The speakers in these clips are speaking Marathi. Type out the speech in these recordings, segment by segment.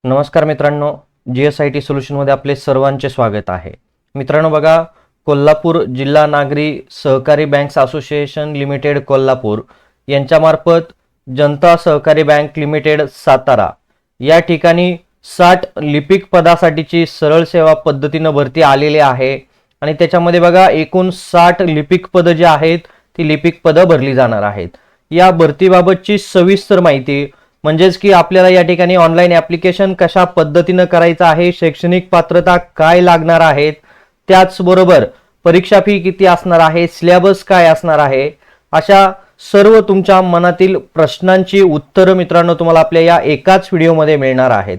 नमस्कार मित्रांनो, GSIT सोल्युशनमध्ये आपले सर्वांचे स्वागत आहे। मित्रांनो बघा, कोल्हापूर जिल्हा नागरी सहकारी बँक्स असोसिएशन लिमिटेड कोल्हापूर यांच्यामार्फत जनता सहकारी बँक लिमिटेड सातारा या ठिकाणी 60 लिपिक पदासाठीची सरळ सेवा पद्धतीने भरती आलेली आहे आणि त्याच्यामध्ये बघा एकूण 60 लिपिक पद जे आहेत ती लिपिक पद भरली जाणार आहेत। या भरतीबाबतची सविस्तर माहिती म्हणजेच की आपल्याला या ठिकाणी ऑनलाइन ॲप्लिकेशन कशा पद्धतीने करायचं आहे, शैक्षणिक पात्रता काय लागणार आहेत, त्याचबरोबर परीक्षा फी किती असणार आहे, सिलेबस काय असणार आहे, अशा सर्व तुमच्या मनातील प्रश्नांची उत्तरं मित्रांनो तुम्हाला आपल्या या एकाच व्हिडिओमध्ये मिळणार आहेत।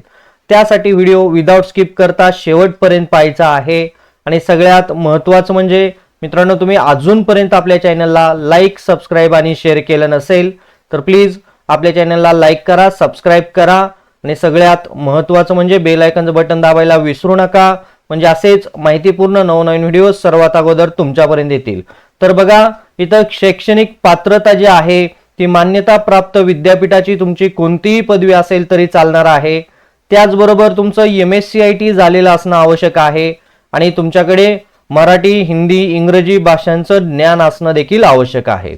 त्यासाठी व्हिडिओ विदाउट स्किप करता शेवटपर्यंत पाहायचा आहे आणि सगळ्यात महत्त्वाचं म्हणजे मित्रांनो तुम्ही अजूनपर्यंत आपल्या चॅनलला लाईक, सबस्क्राइब आणि शेअर केलं नसेल तर प्लीज आपल्या चॅनलला लाईक करा, सबस्क्राइब करा आणि सगळ्यात महत्त्वाचं म्हणजे बेल आयकॉनचं बटन दाबायला विसरू नका, म्हणजे असेच माहितीपूर्ण नवनवीन व्हिडिओ सर्वात अगोदर तुमच्यापर्यंत येतील। तर बघा, इथं शैक्षणिक पात्रता जी आहे ती मान्यता प्राप्त विद्यापीठाची तुमची कोणतीही पदवी असेल तरी चालणार आहे। त्याचबरोबर तुमचं MSCIT झालेलं असणं आवश्यक आहे आणि तुमच्याकडे मराठी, हिंदी, इंग्रजी भाषांचं ज्ञान असणं देखील आवश्यक आहे।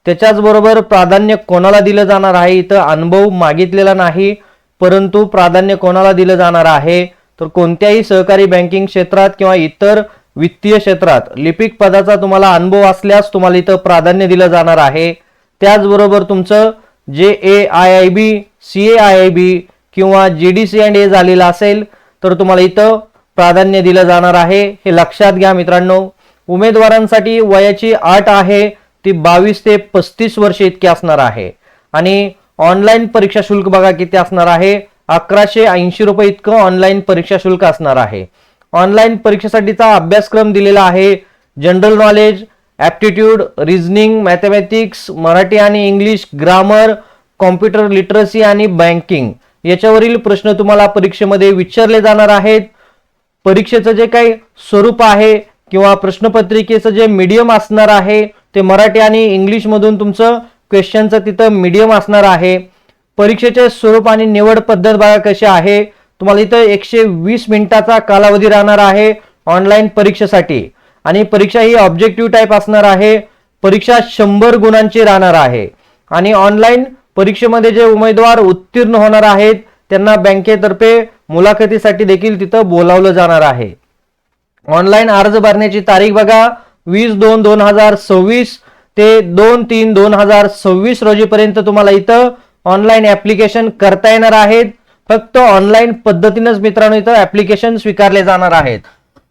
त्याच्याच बरोबर प्राधान्य कोणाला दिलं जाणार आहे, इथं अनुभव मागितलेला नाही, परंतु प्राधान्य कोणाला दिलं जाणार आहे तर कोणत्याही सहकारी बँकिंग क्षेत्रात किंवा इतर वित्तीय क्षेत्रात लिपिक पदाचा तुम्हाला अनुभव असल्यास तुम्हाला इथं प्राधान्य दिलं जाणार आहे। त्याचबरोबर तुमचं JAIIB, CAIIB किंवा GDC&A झालेलं असेल तर तुम्हाला इथं प्राधान्य दिलं जाणार आहे, हे लक्षात घ्या मित्रांनो। उमेदवारांसाठी वयाची अट आहे ती 22 ते 35 वर्ष इतकी असणार आहे आणि ऑनलाइन परीक्षा शुल्क बघा किती असणार आहे, 1180 रुपये इतकं ऑनलाइन परीक्षा शुल्क असणार आहे। ऑनलाइन परीक्षेसाठीचा अभ्यासक्रम दिलेला आहे general knowledge, aptitude, reasoning, mathematics, Marathi आणि इंग्लिश, ग्रामर, कॉम्प्युटर लिटरसी आणि बँकिंग याच्यावरील प्रश्न तुम्हाला परीक्षेमध्ये विचारले जाणार आहेत। परीक्षेचं जे काही स्वरूप आहे किंवा प्रश्नपत्रिकेचं जे मीडियम असणार आहे ते मराठी आणि इंग्लिश मधून तुमचं क्वेश्चनचं तिथं मीडियम असणार आहे। परीक्षेचे स्वरूप आणि निवड पद्धत बघा कशी आहे, तुम्हाला इथं 120 मिनिटाचा कालावधी राहणार आहे ऑनलाइन परीक्षेसाठी आणि परीक्षा ही ऑब्जेक्टिव्ह टाइप असणार आहे। परीक्षा 100 गुणांची राहणार आहे आणि ऑनलाइन परीक्षेमध्ये जे उमेदवार उत्तीर्ण होणार आहेत त्यांना बँकेतर्फे मुलाखतीसाठी देखील तिथं बोलावलं जाणार आहे। ऑनलाइन अर्ज भरण्याची तारीख बघा 20/2/2026 ते 2/3/2026 रोजीपर्यंत तुम्हाला इथं ऑनलाइन ॲप्लिकेशन करता येणार आहेत। फक्त ऑनलाइन पद्धतीनेच मित्रांनो इथं ॲप्लिकेशन स्वीकारले जाणार आहेत।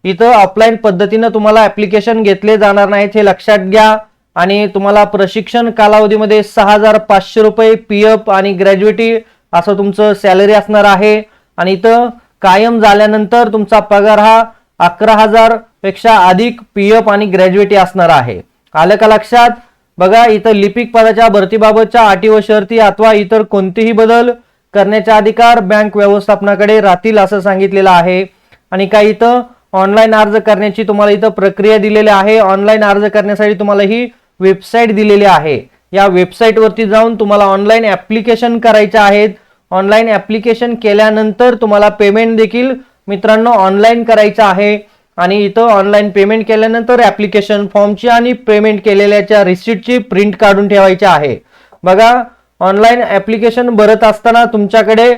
इथं ऑफलाईन पद्धतीने तुम्हाला ॲप्लिकेशन घेतले जाणार नाहीत, हे लक्षात घ्या। आणि तुम्हाला प्रशिक्षण कालावधीमध्ये 6500 रुपये PF आणि ग्रॅज्युएटी असं तुमचं सॅलरी असणार आहे आणि इथं कायम झाल्यानंतर तुमचा पगार हा 11,000 पेक्षा अधिक PF आणि ग्रॅज्युएटी असणार आहे। आलं का लक्षात? बघा, इथं लिपिक पदाच्या भरतीबाबतच्या अटी व शर्ती अथवा इतर कोणतेही बदल करण्याचे अधिकार बँक व्यवस्थापनाकडे राहतील असं सांगितलेलं आहे। आणि काय इथं ऑनलाइन अर्ज करण्याची तुम्हाला इथं प्रक्रिया दिलेली आहे। ऑनलाइन अर्ज करण्यासाठी तुम्हाला ही वेबसाईट दिलेली आहे, या वेबसाईट वरती जाऊन तुम्हाला ऑनलाइन ॲप्लिकेशन करायचे आहेत। ऑनलाइन ॲप्लिकेशन केल्यानंतर तुम्हाला पेमेंट देखील मित्रांनो ऑनलाइन करायचं आहे आणि इथं ऑनलाइन पेमेंट केल्यानंतर ॲप्लिकेशन फॉर्मची आणि पेमेंट केलेल्याच्या रिसिप्टची प्रिंट काढून ठेवायची आहे। बघा, ऑनलाइन ॲप्लिकेशन भरत असताना तुमच्याकडे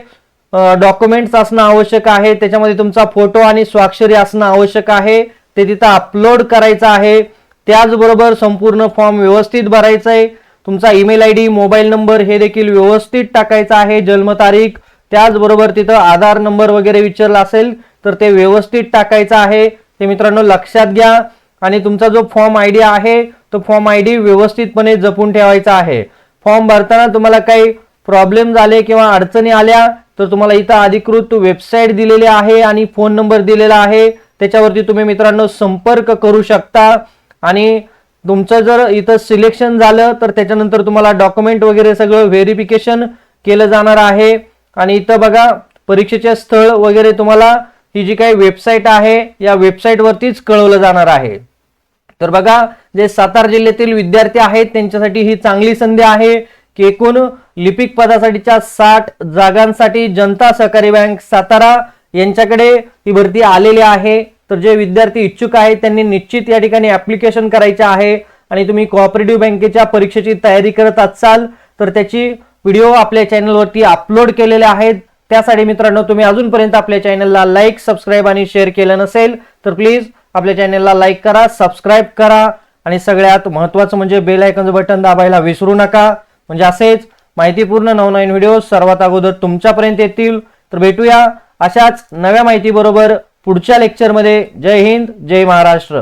डॉक्युमेंट्स असणं आवश्यक आहे, त्याच्यामध्ये तुमचा फोटो आणि स्वाक्षरी असणं आवश्यक आहे, ते तिथं अपलोड करायचं आहे। त्याचबरोबर संपूर्ण फॉर्म व्यवस्थित भरायचा आहे, तुमचा ईमेल ID, मोबाईल नंबर हे देखील व्यवस्थित टाकायचा आहे, जन्मतारीख, त्याचबरोबर तिथं आधार नंबर वगैरे विचारला असेल तर ते व्यवस्थित टाकायचं आहे, ते मित्रांनो लक्षात घ्या। आणि तुमचा जो फॉर्म ID आहे तो फॉर्म ID व्यवस्थितपणे जपून ठेवायचा आहे। फॉर्म भरताना तुम्हाला काही प्रॉब्लेम झाले किंवा अडचणी आल्या तर तुम्हाला इथं अधिकृत वेबसाईट दिलेली आहे आणि फोन नंबर दिलेला आहे, त्याच्यावरती तुम्ही मित्रांनो संपर्क करू शकता। आणि तुमचं जर इथं सिलेक्शन झालं तर त्याच्यानंतर तुम्हाला डॉक्युमेंट वगैरे सगळं व्हेरिफिकेशन केलं जाणार आहे। आणि इथं बघा, परीक्षेचे स्थळ वगैरे तुम्हाला ही जी काही वेबसाईट आहे या वेबसाईट वरतीच कळवलं जाणार आहे। तर बघा, जे सातारा जिल्ह्यातील विद्यार्थी आहेत त्यांच्यासाठी ही चांगली संधी आहे की एकूण लिपिक पदासाठीच्या 60 जागांसाठी जनता सहकारी बँक सातारा यांच्याकडे ही भरती आलेली आहे। तर जे विद्यार्थी इच्छुक आहेत त्यांनी निश्चित या ठिकाणी ऍप्लिकेशन करायचे आहे आणि तुम्ही कोऑपरेटिव्ह बँकेच्या परीक्षेची तयारी करत असाल तर त्याची व्हिडिओ आपल्या चॅनलवरती अपलोड केलेले आहेत। त्यासाठी मित्रांनो तुम्ही अजूनपर्यंत आपल्या चॅनलला लाईक, सबस्क्राईब आणि शेअर केलं नसेल तर प्लीज आपल्या चॅनलला लाईक करा, सबस्क्राईब करा आणि सगळ्यात महत्त्वाचं म्हणजे बेल आयकॉनचं बटन दाबायला विसरू नका, म्हणजे असेच माहितीपूर्ण नवनवीन व्हिडिओ सर्वात अगोदर तुमच्यापर्यंत येतील। तर भेटूया अशाच नव्या माहिती बरोबर पुढच्या लेक्चरमध्ये। जय हिंद, जय महाराष्ट्र।